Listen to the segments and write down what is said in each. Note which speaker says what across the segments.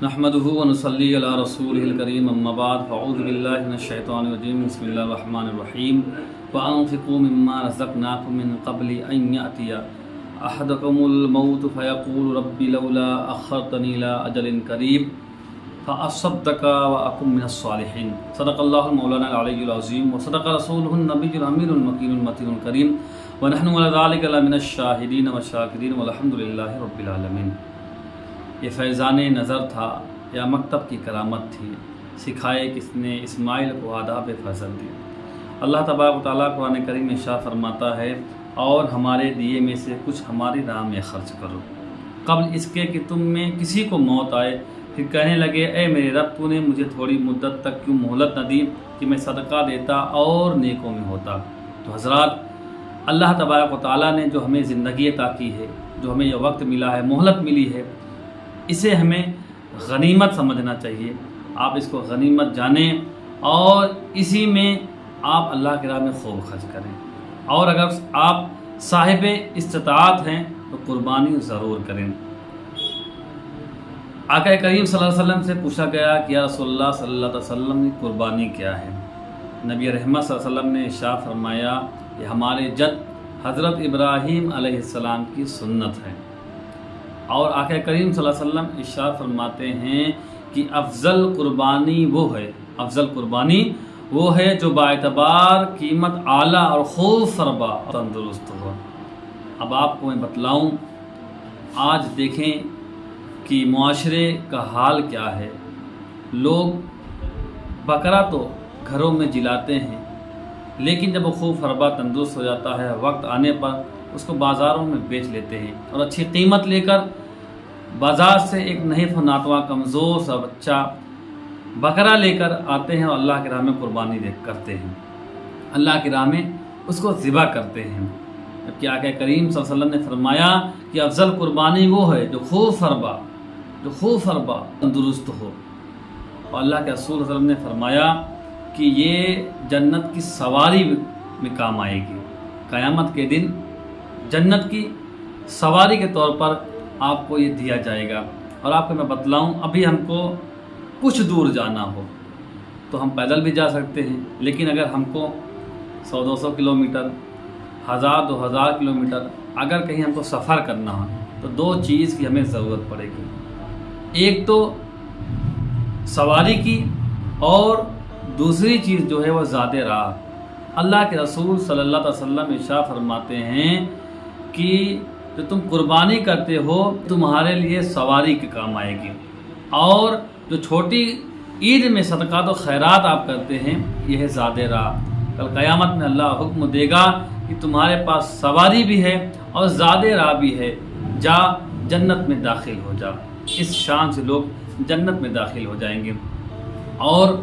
Speaker 1: نحمده ونصلي على رسوله الكريم اما بعد فاعوذ بالله من الشيطان الرجيم بسم الله الرحمن الرحيم وانفقوا مما رزقناكم من قبل ان ياتي احدكم الموت فيقول رب لولا اخرتني الى اجل قريب فاصدق واكن من الصالحين صدق الله مولانا العلي العظيم وصدق رسوله النبي الامين المكين المتين الكريم ونحن على ذلك لمن الشاهدين والشاكرين والحمد لله رب العالمين۔ یہ فیضان نظر تھا یا مکتب کی کرامت تھی، سکھائے کس نے اسماعیل کو آداب فضل دی۔ اللہ تبارک و تعالیٰ قرآن کریم میں ارشاد فرماتا ہے اور ہمارے دیے میں سے کچھ ہماری راہ میں خرچ کرو قبل اس کے کہ تم میں کسی کو موت آئے، پھر کہنے لگے اے میرے رب تو نے مجھے تھوڑی مدت تک کیوں مہلت نہ دی کہ میں صدقہ دیتا اور نیکوں میں ہوتا۔ تو حضرات، اللہ تبارک و تعالیٰ نے جو ہمیں زندگی عطا کی ہے، جو ہمیں یہ وقت ملا ہے، مہلت ملی ہے، اسے ہمیں غنیمت سمجھنا چاہیے۔ آپ اس کو غنیمت جانیں اور اسی میں آپ اللہ کی راہ میں خوب خرچ کریں، اور اگر آپ صاحب استطاعت ہیں تو قربانی ضرور کریں۔ آقا کریم صلی اللہ علیہ وسلم سے پوچھا گیا کہ یا رسول اللہ صلی اللہ علیہ وسلم قربانی کیا ہے؟ نبی رحمت صلی اللہ علیہ وسلم نے ارشاد فرمایا کہ ہمارے جد حضرت ابراہیم علیہ السلام کی سنت ہے، اور آقا کریم صلی اللہ علیہ وسلم ارشاد فرماتے ہیں کہ افضل قربانی وہ ہے جو باعتبار قیمت اعلیٰ اور خوب فربا تندرست ہو۔ اب آپ کو میں بتلاؤں، آج دیکھیں کہ معاشرے کا حال کیا ہے۔ لوگ بکرا تو گھروں میں جلاتے ہیں، لیکن جب وہ خوب فربا تندرست ہو جاتا ہے، وقت آنے پر اس کو بازاروں میں بیچ لیتے ہیں اور اچھی قیمت لے کر بازار سے ایک نحیف و ناتواں کمزور سا بچہ بکرا لے کر آتے ہیں اور اللہ کی راہ میں قربانی کرتے ہیں، اللہ کی راہ میں اس کو ذبح کرتے ہیں۔ جبکہ آقا کریم صلی اللہ علیہ وسلم نے فرمایا کہ افضل قربانی وہ ہے جو خوب فربا تندرست ہو، اور اللہ کے رسول صلی اللہ علیہ وسلم نے فرمایا کہ یہ جنت کی سواری میں کام آئے گی۔ قیامت کے دن جنت کی سواری کے طور پر آپ کو یہ دیا جائے گا۔ اور آپ کو میں بتلاؤں، ابھی ہم کو کچھ دور جانا ہو تو ہم پیدل بھی جا سکتے ہیں، لیکن اگر ہم کو 100-200 کلومیٹر، 1000-2000 کلومیٹر اگر کہیں ہم کو سفر کرنا ہو تو دو چیز کی ہمیں ضرورت پڑے گی، ایک تو سواری کی، اور دوسری چیز جو ہے وہ ذات راہ۔ اللہ کے رسول صلی اللہ علیہ وسلم ارشاد فرماتے ہیں کہ جو تم قربانی کرتے ہو تمہارے لیے سواری کے کام آئے گی، اور جو چھوٹی عید میں صدقات و خیرات آپ کرتے ہیں یہ ہے زاد راہ۔ کل قیامت میں اللہ حکم دے گا کہ تمہارے پاس سواری بھی ہے اور زاد راہ بھی ہے، جا جنت میں داخل ہو جا۔ اس شان سے لوگ جنت میں داخل ہو جائیں گے۔ اور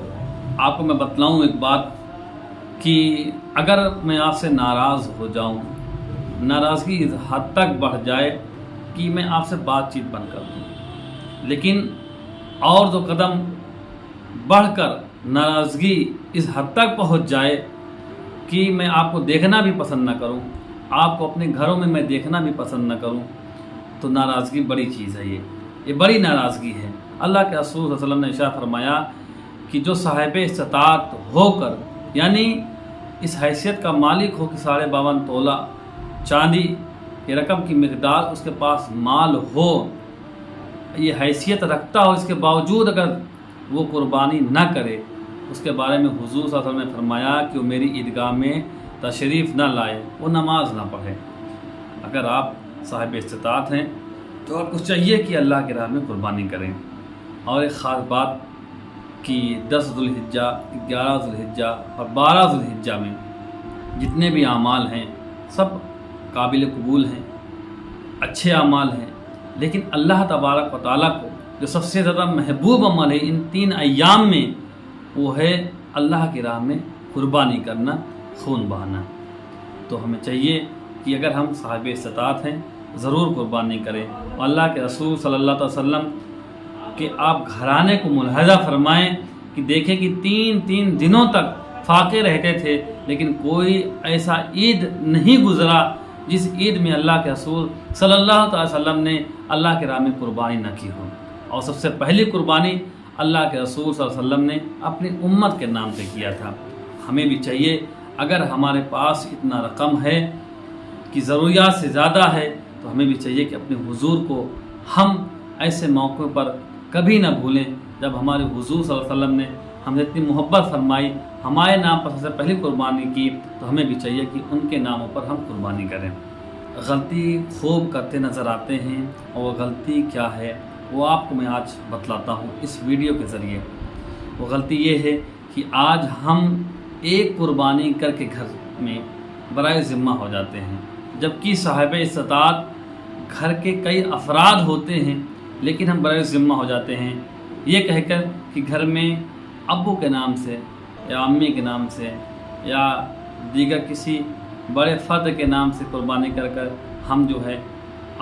Speaker 1: آپ کو میں بتلاؤں ایک بات کہ اگر میں آپ سے ناراض ہو جاؤں، ناراضگی اس حد تک بڑھ جائے کہ میں آپ سے بات چیت بند کر دوں، لیکن اور دو قدم بڑھ کر ناراضگی اس حد تک پہنچ جائے کہ میں آپ کو دیکھنا بھی پسند نہ کروں، آپ کو اپنے گھروں میں دیکھنا بھی پسند نہ کروں، تو ناراضگی بڑی چیز ہے، یہ بڑی ناراضگی ہے۔ اللہ کے رسول صلی اللہ علیہ وسلم نے ارشاد فرمایا کہ جو صاحب استطاعت ہو کر، یعنی اس حیثیت کا مالک ہو کہ 52.5 تولہ چاندی کی رقم کی مقدار اس کے پاس مال ہو، یہ حیثیت رکھتا ہو، اس کے باوجود اگر وہ قربانی نہ کرے، اس کے بارے میں حضور صلی اللہ علیہ وسلم نے فرمایا کہ وہ میری عیدگاہ میں تشریف نہ لائے، وہ نماز نہ پڑھے۔ اگر آپ صاحب استطاعت ہیں تو آپ کو چاہیے کہ اللہ کی راہ میں قربانی کریں۔ اور ایک خاص بات کہ 10 ذو الحجہ، 11 ذو الحجہ اور 12 ذو الحجہ میں جتنے بھی اعمال ہیں سب قابل قبول ہیں، اچھے اعمال ہیں، لیکن اللہ تبارک و تعالیٰ کو جو سب سے زیادہ محبوب عمل ہے ان 3 ایام میں، وہ ہے اللہ کی راہ میں قربانی کرنا، خون بہانا۔ تو ہمیں چاہیے کہ اگر ہم صاحب استطاعت ہیں ضرور قربانی کریں۔ اور اللہ کے رسول صلی اللہ علیہ وسلم کہ آپ گھرانے کو ملاحظہ فرمائیں کہ دیکھیں کہ 3 دنوں تک فاقے رہتے تھے، لیکن کوئی ایسا عید نہیں گزرا جس عید میں اللہ کے رسول صلی اللہ علیہ وسلم نے اللہ کے راہ میں قربانی نہ کی ہو۔ اور سب سے پہلی قربانی اللہ کے رسول صلی اللہ علیہ وسلم نے اپنی امت کے نام پہ کیا تھا۔ ہمیں بھی چاہیے، اگر ہمارے پاس اتنا رقم ہے کہ ضروریات سے زیادہ ہے تو ہمیں بھی چاہیے کہ اپنے حضور کو ہم ایسے موقع پر کبھی نہ بھولیں جب ہمارے حضور صلی اللہ علیہ وسلم نے ہم سے اتنی محبت فرمائی، ہمارے نام پر سب سے پہلی قربانی کی، تو ہمیں بھی چاہیے کہ ان کے ناموں پر ہم قربانی کریں۔ غلطی خوب کرتے نظر آتے ہیں، اور وہ غلطی کیا ہے وہ آپ کو میں آج بتلاتا ہوں اس ویڈیو کے ذریعے۔ وہ غلطی یہ ہے کہ آج ہم ایک قربانی کر کے گھر میں برائے ذمہ ہو جاتے ہیں، جبکہ صاحب استطاعت گھر کے کئی افراد ہوتے ہیں، لیکن ہم برائے ذمہ ہو جاتے ہیں یہ کہہ کر کہ گھر میں ابو کے نام سے یا امی کے نام سے یا دیگر کسی بڑے فرد کے نام سے قربانی کر کر ہم جو ہے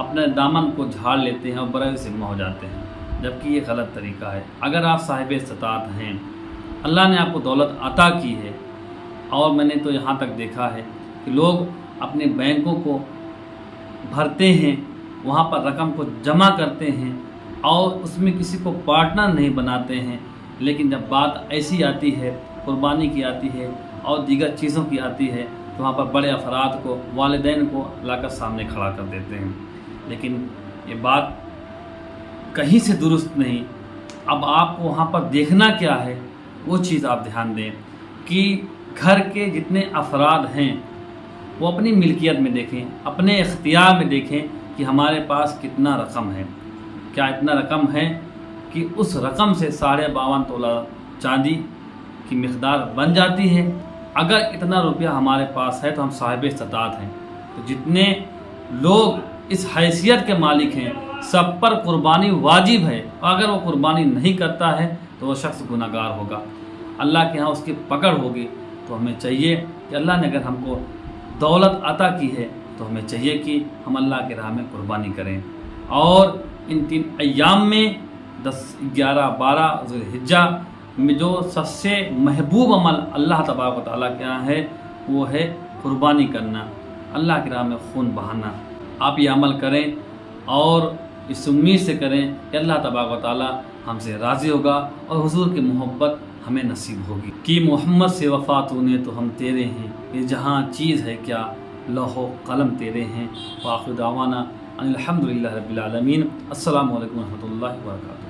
Speaker 1: اپنے دامن کو جھاڑ لیتے ہیں اور برائے ذمہ ہو جاتے ہیں، جبکہ یہ غلط طریقہ ہے۔ اگر آپ صاحب استطاعت ہیں، اللہ نے آپ کو دولت عطا کی ہے، اور میں نے تو یہاں تک دیکھا ہے کہ لوگ اپنے بینکوں کو بھرتے ہیں، وہاں پر رقم کو جمع کرتے ہیں اور اس میں کسی کو پارٹنر نہیں بناتے ہیں، لیکن جب بات ایسی آتی ہے، قربانی کی آتی ہے اور دیگر چیزوں کی آتی ہے، تو وہاں پر بڑے افراد کو، والدین کو لا کر سامنے کھڑا کر دیتے ہیں، لیکن یہ بات کہیں سے درست نہیں۔ اب آپ کو وہاں پر دیکھنا کیا ہے، وہ چیز آپ دھیان دیں کہ گھر کے جتنے افراد ہیں وہ اپنی ملکیت میں دیکھیں، اپنے اختیار میں دیکھیں کہ ہمارے پاس کتنا رقم ہے، کیا اتنا رقم ہے کہ اس رقم سے 52.5 تولہ چاندی کی مقدار بن جاتی ہے۔ اگر اتنا روپیہ ہمارے پاس ہے تو ہم صاحب استطاعت ہیں، تو جتنے لوگ اس حیثیت کے مالک ہیں سب پر قربانی واجب ہے، اور اگر وہ قربانی نہیں کرتا ہے تو وہ شخص گناہ گار ہوگا، اللہ کے ہاں اس کی پکڑ ہوگی۔ تو ہمیں چاہیے کہ اللہ نے اگر ہم کو دولت عطا کی ہے تو ہمیں چاہیے کہ ہم اللہ کے راہ میں قربانی کریں، اور ان 3 ایام میں 10، 11، 12 ذو الحجہ میں جو سب سے محبوب عمل اللہ تبارک و تعالیٰ کے یہاں ہے وہ ہے قربانی کرنا، اللہ کی راہ میں خون بہانا۔ آپ یہ عمل کریں اور اس امید سے کریں کہ اللہ تبارک و تعالیٰ ہم سے راضی ہوگا اور حضور کی محبت ہمیں نصیب ہوگی۔ کہ محمد سے وفا تو نے تو ہم تیرے ہیں، یہ جہاں چیز ہے کیا لوح و قلم تیرے ہیں۔ وآخر دعوانا ان الحمدللہ رب العالمین۔ السلام علیکم ورحمۃ اللہ وبرکاتہ۔